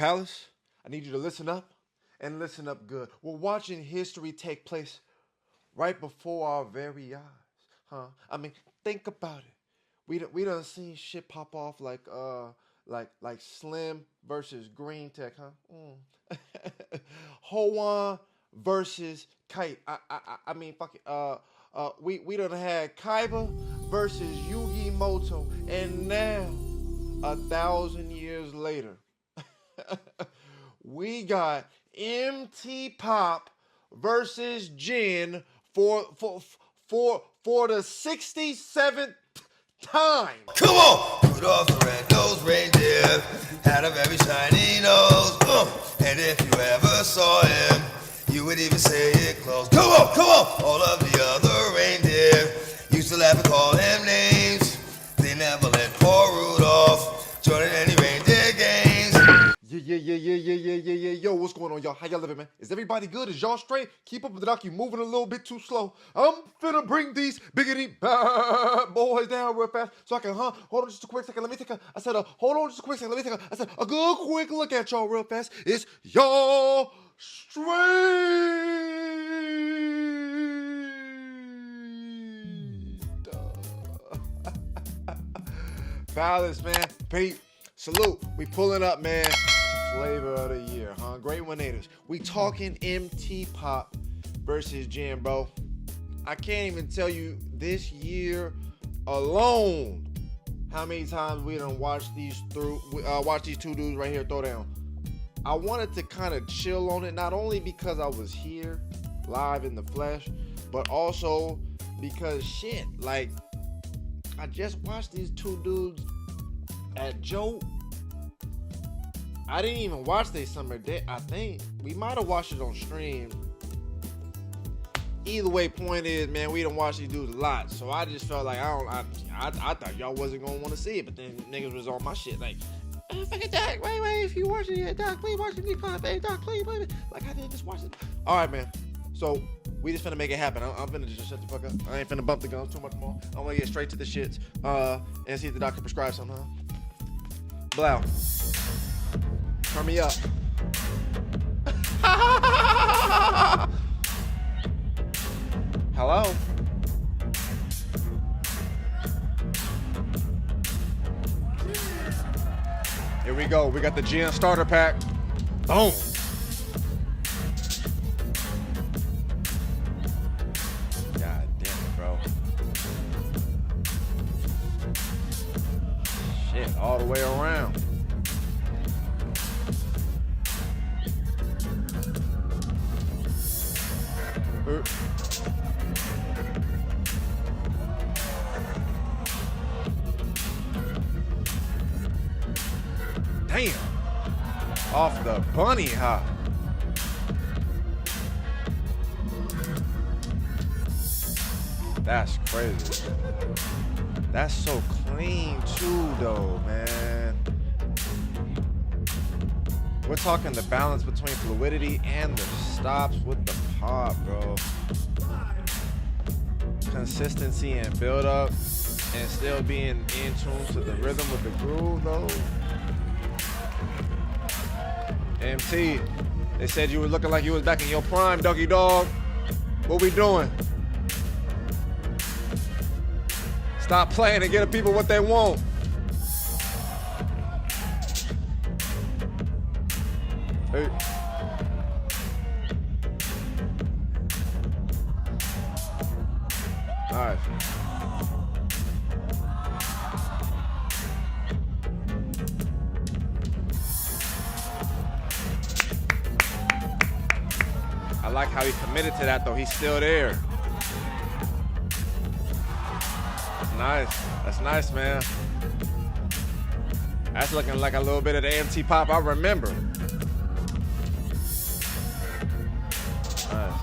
Palace, I need you to listen up and listen up good. We're watching history take place right before our very eyes, huh? I mean, think about it. We done seen shit pop off like Slim versus Green Tech, huh? Hoan versus Kite. I mean, fuck it. We done had Kaiba versus Yugi Moto, and now 1,000 years later, we got MT Pop versus Jin for the 67th time. Come on! Rudolph the red-nosed reindeer had a very shiny nose. And if you ever saw him, you would even say it close. Come on, come on! All of the other reindeer used to laugh and call him names. They never let poor Rudolph join in any reindeer games. Yeah. Yo, what's going on, y'all? How y'all living, man? Is everybody good? Is y'all straight? Keep up with the doc. You moving a little bit too slow. I'm finna bring these biggity bad boys down real fast so I can, hold on just a quick second. Let me take hold on just a quick second. Let me take a good quick look at y'all real fast. It's y'all straight. Palace, man. Pete, salute. We pulling up, man. Flavor of the year, huh? Great one, haters. We talking MT Pop versus Jin, bro. I can't even tell you this year alone how many times we done watched these two dudes right here throw down. I wanted to kind of chill on it, not only because I was here live in the flesh, but also because shit, like I just watched these two dudes at Joe. I didn't even watch they summer day. I think we might have watched it on stream. Either way, point is, man, we done watch these dudes a lot. So I just felt like I thought y'all wasn't gonna want to see it, but then niggas was on my shit like, oh, fucking Doc, wait, if you watching it, Doc, please watch the Pop, hey Doc, please, like I did, just watch it. All right, man. So we just finna make it happen. I'm finna just shut the fuck up. I ain't finna bump the guns too much more. I'm gonna get straight to the shits and see if the doc can prescribe something. Blow. Turn me up. Hello? Here we go. We got the GM starter pack. Boom. God damn it, bro. Shit, all the way around. Damn. Off the bunny hop. That's crazy. That's so clean too, though, man. We're talking the balance between fluidity and the stops with the pop, bro. Consistency and build up and still being in tune to the rhythm with the groove, though. MT, they said you were looking like you was back in your prime, Ducky Dog. What we doing? Stop playing and get the people what they want. Hey. All right. I like how he committed to that, though. He's still there. That's nice. That's nice, man. That's looking like a little bit of the MT Pop I remember. Nice.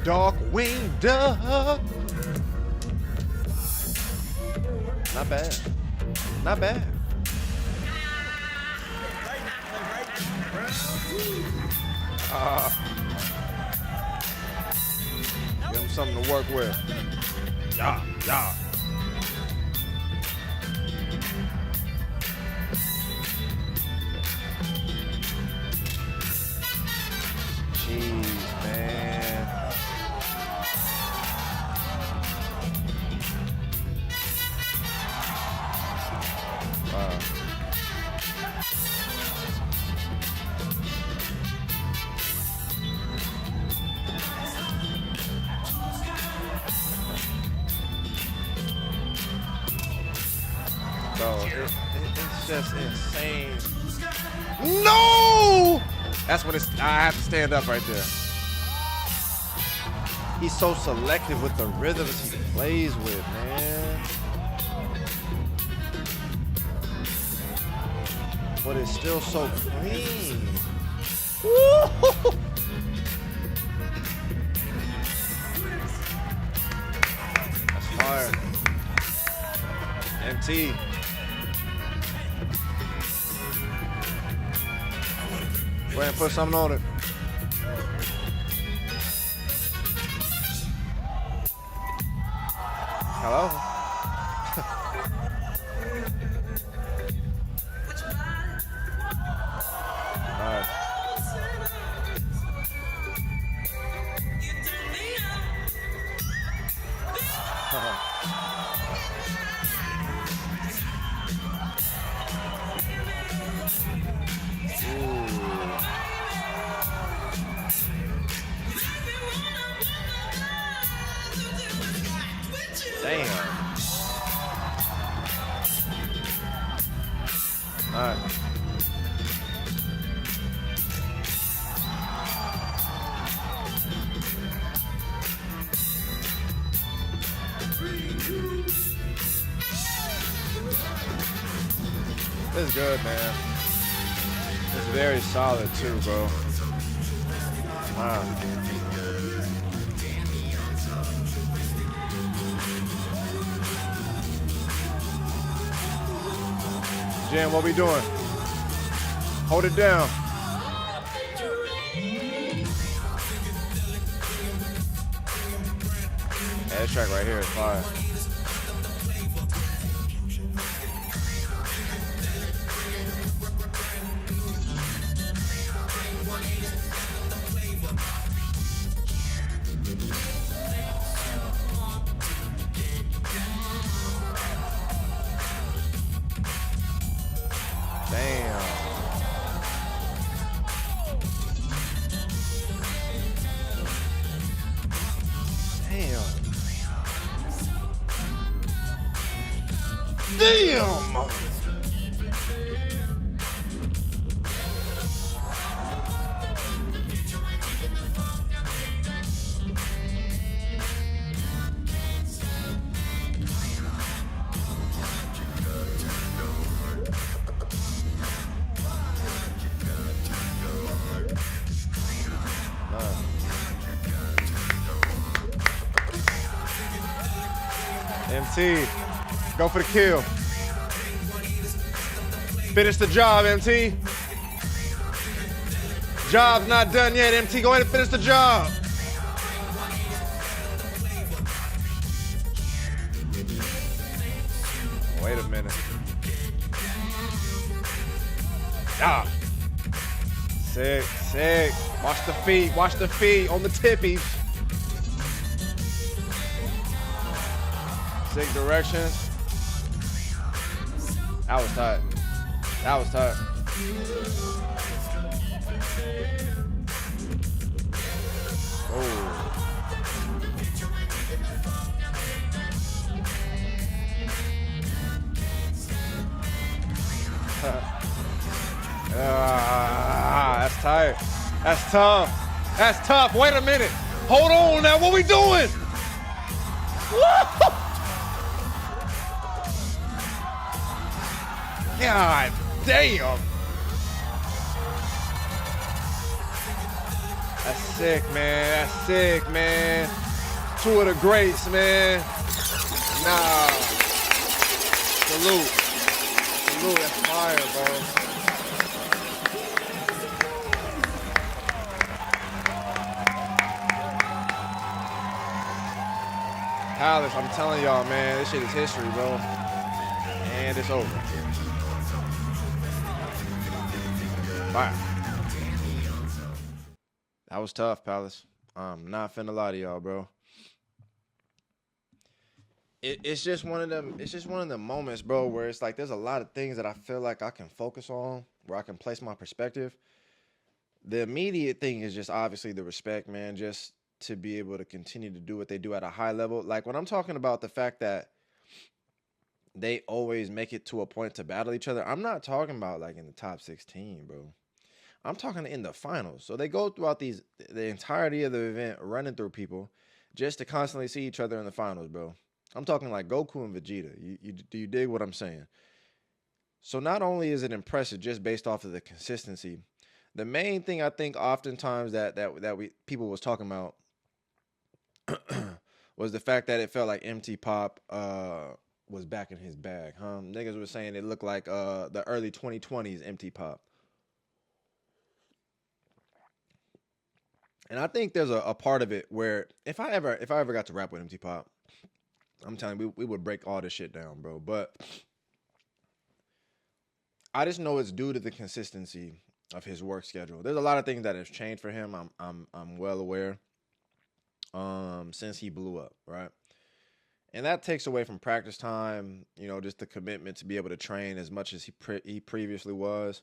Dark wing duck. Not bad. Not bad. something to work with. Yeah. Jeez, man. Wow. Bro, it's just insane. No! That's when I have to stand up right there. He's so selective with the rhythms he plays with, man. But it's still so clean. Woo! That's fire. MT. Go ahead and put something on it. Hello? All right. Damn. All right. This is good, man. It's very solid too, bro. Wow. Jam, what we doing? Hold it down. Yeah, this track right here is fire. Damn. Damn. MT, go for the kill. Finish the job, MT. Job's not done yet, MT. Go ahead and finish the job. Wait a minute. Ah. Sick, sick. Watch the feet on the tippies. Sick direction. That was tight. That was tight. Oh. That's tight. That's tough. That's tough. Wait a minute. Hold on now. What we doing? Woo! God damn. That's sick, man. That's sick, man. Two of the greats, man. Nah. Salute. Salute. That's fire, bro. Palace, I'm telling y'all, man, this shit is history, bro. And it's over. Wow. That was tough, Palace. I'm not finna lie to y'all, bro. It's just one of them. It's just one of the moments, bro, where it's like there's a lot of things that I feel like I can focus on, where I can place my perspective. The immediate thing is just obviously the respect, man. Just to be able to continue to do what they do at a high level. Like when I'm talking about the fact that they always make it to a point to battle each other, I'm not talking about like in the top 16, bro. I'm talking in the finals. So they go throughout the entirety of the event, running through people, just to constantly see each other in the finals, bro. I'm talking like Goku and Vegeta. Do you dig what I'm saying? So not only is it impressive just based off of the consistency, the main thing I think oftentimes that we people was talking about was the fact that it felt like MT Pop was back in his bag, huh? Niggas were saying it looked like the early 2020s MT Pop. And I think there's a part of it where if I ever got to rap with MT Pop, I'm telling you, we would break all this shit down, bro. But I just know it's due to the consistency of his work schedule. There's a lot of things that has changed for him. I'm well aware. Since he blew up, right? And that takes away from practice time, just the commitment to be able to train as much as he previously was.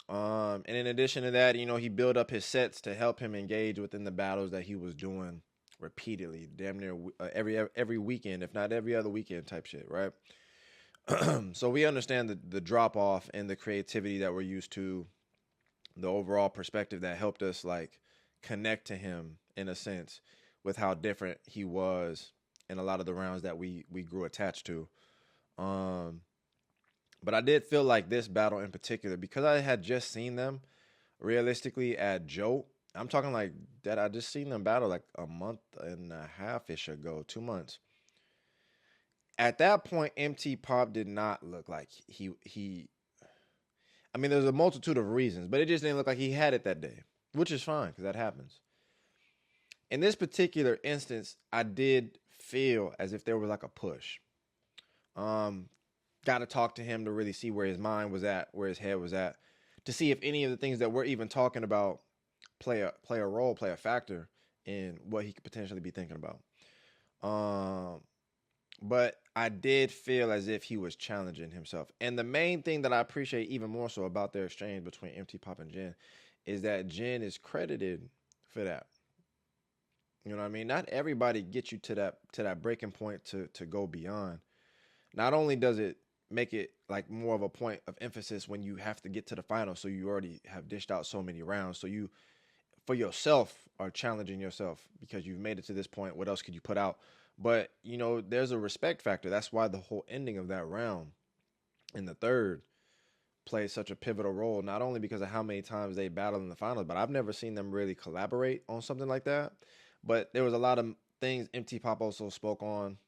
And in addition to that, he built up his sets to help him engage within the battles that he was doing repeatedly, damn near every weekend, if not every other weekend type shit, right? So we understand the drop off and the creativity that we're used to, the overall perspective that helped us like connect to him in a sense with how different he was in a lot of the rounds that we grew attached to. But I did feel like this battle in particular, because I had just seen them realistically at Joe. I'm talking like that. I just seen them battle like a month and a half ish ago, 2 months. At that point, MT Pop did not look like he. I mean, there's a multitude of reasons, but it just didn't look like he had it that day, which is fine because that happens. In this particular instance, I did feel as if there was like a push. Got to talk to him to really see where his mind was at, where his head was at, to see if any of the things that we're even talking about play a role, play a factor in what he could potentially be thinking about. But I did feel as if he was challenging himself. And the main thing that I appreciate even more so about their exchange between MT Pop and Jen is that Jen is credited for that. You know what I mean? Not everybody gets you to that breaking point to go beyond. Not only does it make it like more of a point of emphasis when you have to get to the final, so you already have dished out so many rounds, so you for yourself are challenging yourself because you've made it to this point. What else could you put out? But there's a respect factor. That's why the whole ending of that round in the third plays such a pivotal role, not only because of how many times they battled in the finals, but I've never seen them really collaborate on something like that. But there was a lot of things MT Pop also spoke on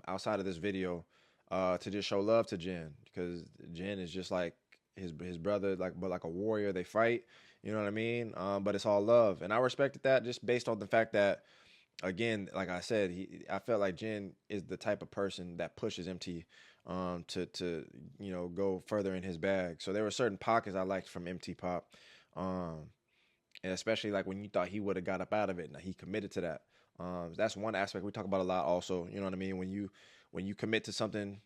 outside of this video to just show love to Jen, because Jen is just like his brother, but like a warrior. They fight, you know what I mean? But it's all love, and I respected that just based on the fact that, again, like I said, I felt like Jen is the type of person that pushes MT to go further in his bag. So there were certain pockets I liked from MT Pop, and especially like when you thought he would have got up out of it, and he committed to that. That's one aspect we talk about a lot. Also, you know what I mean? When you commit to something,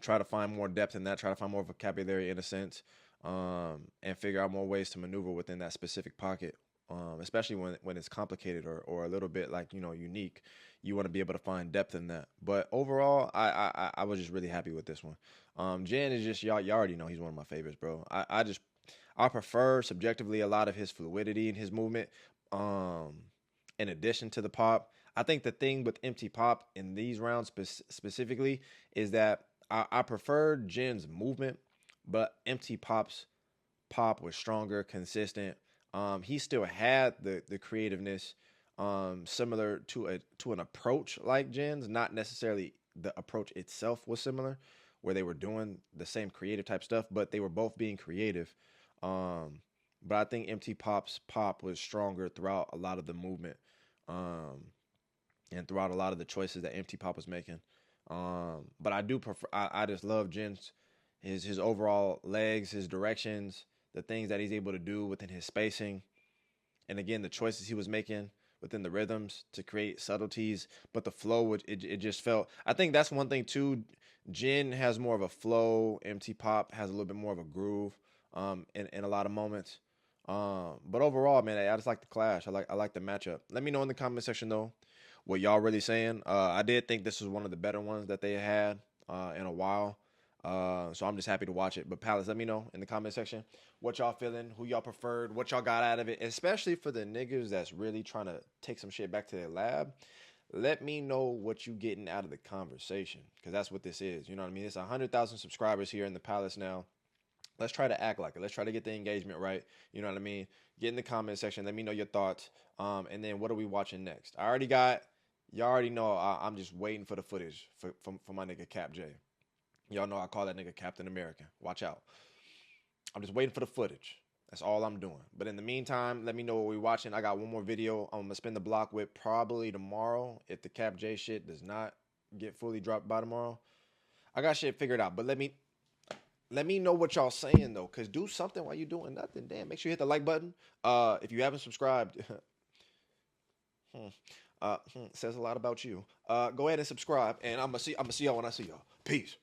try to find more depth in that. Try to find more vocabulary in a sense, and figure out more ways to maneuver within that specific pocket. Especially when it's complicated or a little bit like unique, you want to be able to find depth in that. But overall, I was just really happy with this one. Jen is just y'all already know he's one of my favorites, bro. I prefer subjectively a lot of his fluidity in his movement. In addition to the pop, I think the thing with MT Pop in these rounds specifically is that I prefer Jen's movement, but MT Pop's pop was stronger, consistent. He still had the creativeness, similar to an approach like Jen's. Not necessarily the approach itself was similar, where they were doing the same creative type stuff, but they were both being creative. But I think MT Pop's pop was stronger throughout a lot of the movement. And and throughout a lot of the choices that MT Pop was making. But I do prefer. I just love Jin's his overall legs, his directions, the things that he's able to do within his spacing, and again the choices he was making within the rhythms to create subtleties. But the flow, it just felt. I think that's one thing too. Jin has more of a flow. MT Pop has a little bit more of a groove. In a lot of moments. But overall, man, I just like the clash. I like the matchup. Let me know in the comment section though what y'all really saying. I did think this was one of the better ones that they had in a while. So I'm just happy to watch it. But Palace, let me know in the comment section what y'all feeling, who y'all preferred, what y'all got out of it, especially for the niggas that's really trying to take some shit back to their lab. Let me know what you getting out of the conversation, because that's what this is. You know what I mean? It's 100,000 subscribers here in the Palace now. Let's try to act like it. Let's try to get the engagement right. You know what I mean? Get in the comment section. Let me know your thoughts. And then what are we watching next? Y'all already know I'm just waiting for the footage for my nigga Cap J. Y'all know I call that nigga Captain America. Watch out. I'm just waiting for the footage. That's all I'm doing. But in the meantime, let me know what we're watching. I got one more video I'm going to spin the block with probably tomorrow if the Cap J shit does not get fully dropped by tomorrow. I got shit figured out. But let me know what y'all saying though, cause do something while you doing nothing. Damn, make sure you hit the like button. If you haven't subscribed, says a lot about you. Go ahead and subscribe, and I'm gonna see y'all when I see y'all. Peace.